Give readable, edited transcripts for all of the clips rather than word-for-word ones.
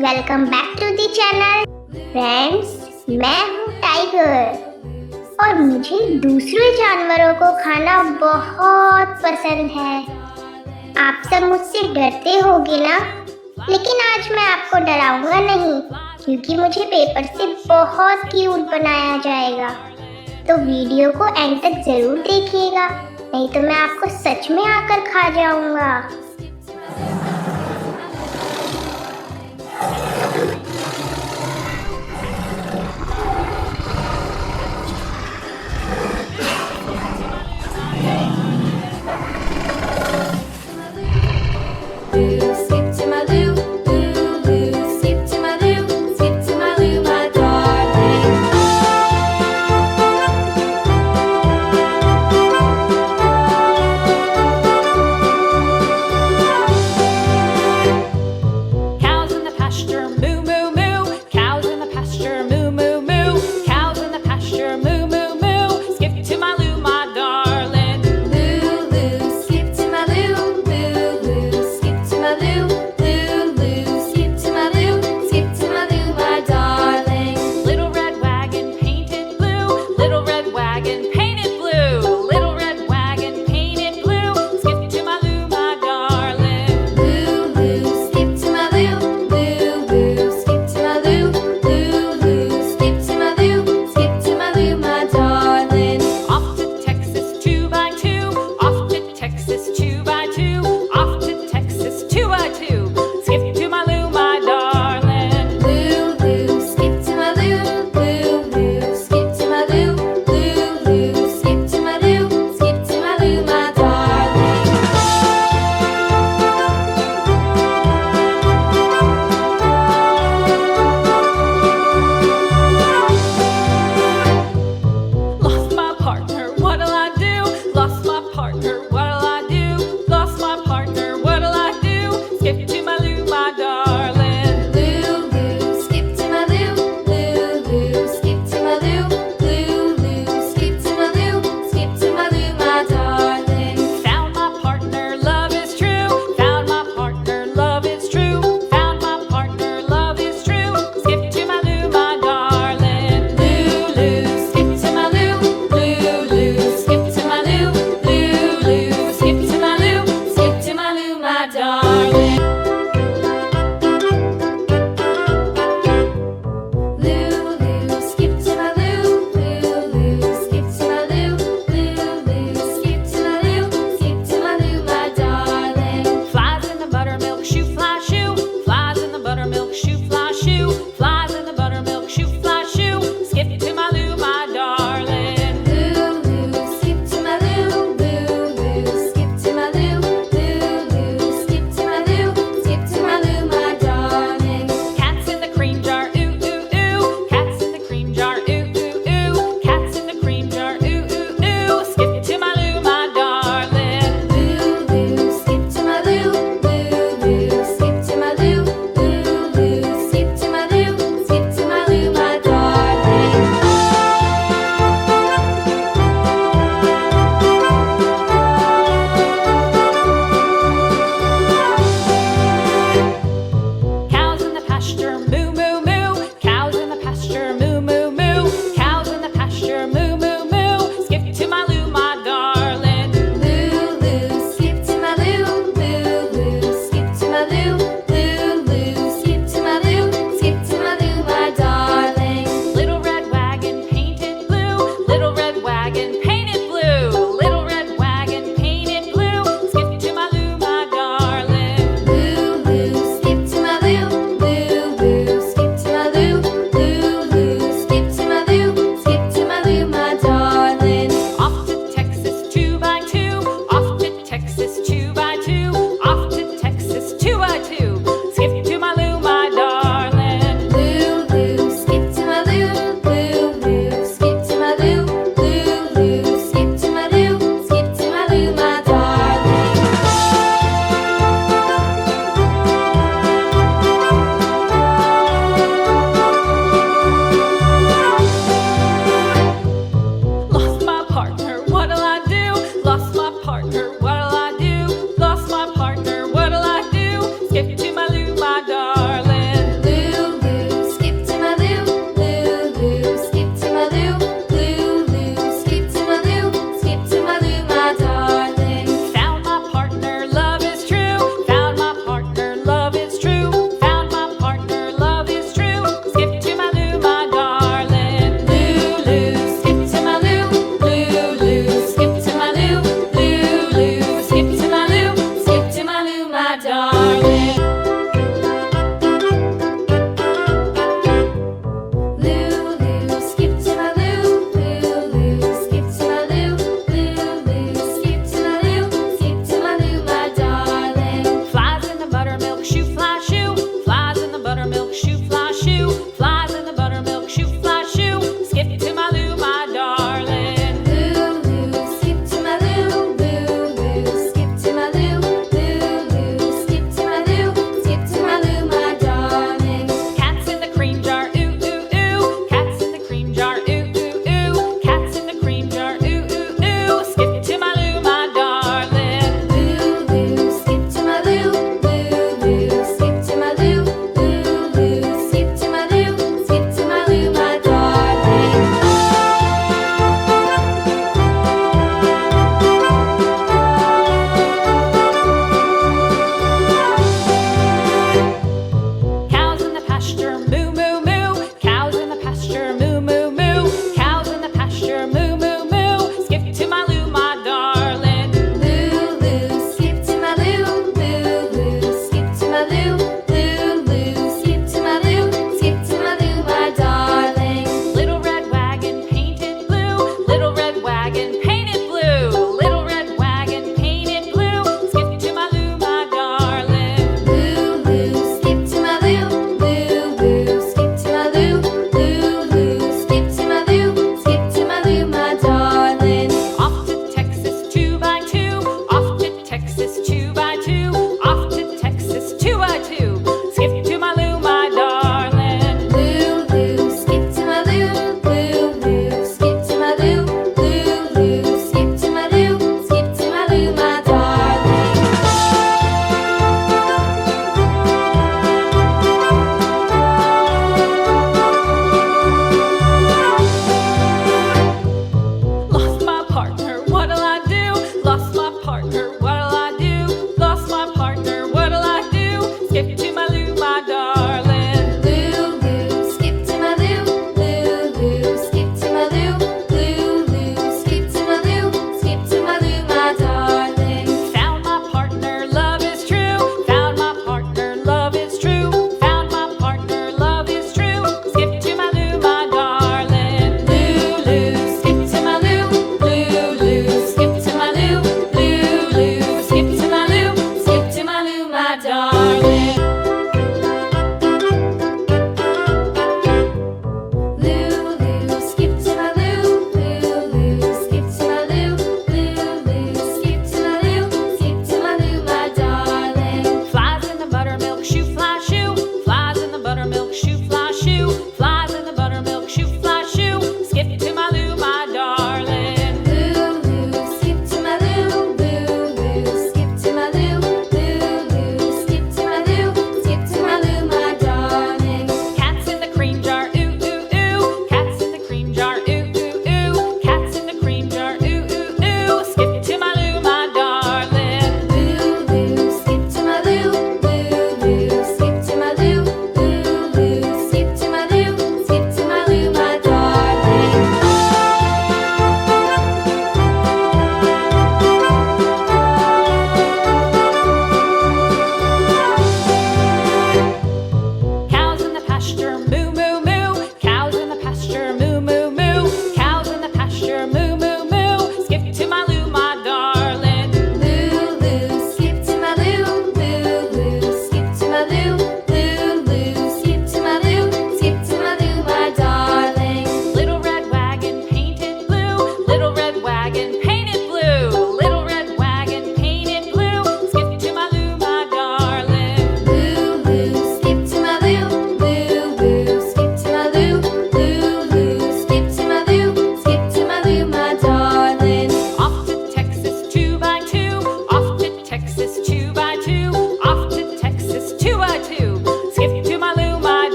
Welcome back to the channel. Friends, मैं हूँ tiger और मुझे दूसरे जानवरों को खाना बहुत पसंद है। आप सब मुझसे डरते होगे ना, लेकिन आज मैं आपको डराऊंगा नहीं, क्योंकि मुझे पेपर से बहुत क्यूट बनाया जाएगा। तो वीडियो को एंड तक जरूर देखिएगा, नहीं तो मैं आपको सच में आकर खा जाऊंगा। Skip to my loo, loo, loo. Skip to my loo, skip to my loo, my darling.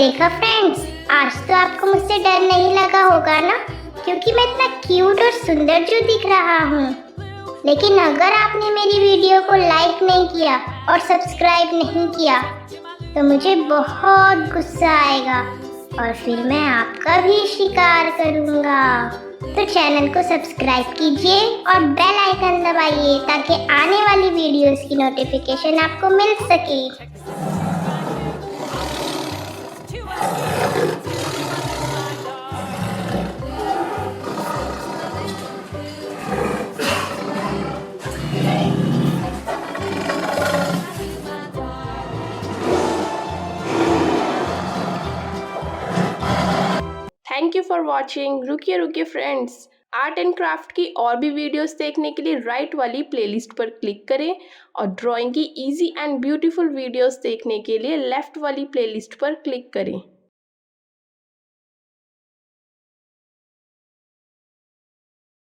देखा फ्रेंड्स, आज तो आपको मुझसे डर नहीं लगा होगा ना, क्योंकि मैं इतना क्यूट और सुंदर जो दिख रहा हूँ। लेकिन अगर आपने मेरी वीडियो को लाइक नहीं किया और सब्सक्राइब नहीं किया तो मुझे बहुत गुस्सा आएगा और फिर मैं आपका भी शिकार करूँगा। तो चैनल को सब्सक्राइब कीजिए और बेल आइकन दबाइए ताकि आने वाली वीडियोस की नोटिफिकेशन आपको मिल सके। Thank you for watching. रुकिए रुकिए फ्रेंड्स, आर्ट एंड क्राफ्ट की और भी वीडियोस देखने के लिए राइट वाली प्लेलिस्ट पर क्लिक करें और ड्राइंग की इजी एंड ब्यूटीफुल वीडियोस देखने के लिए लेफ्ट वाली प्लेलिस्ट पर क्लिक करें।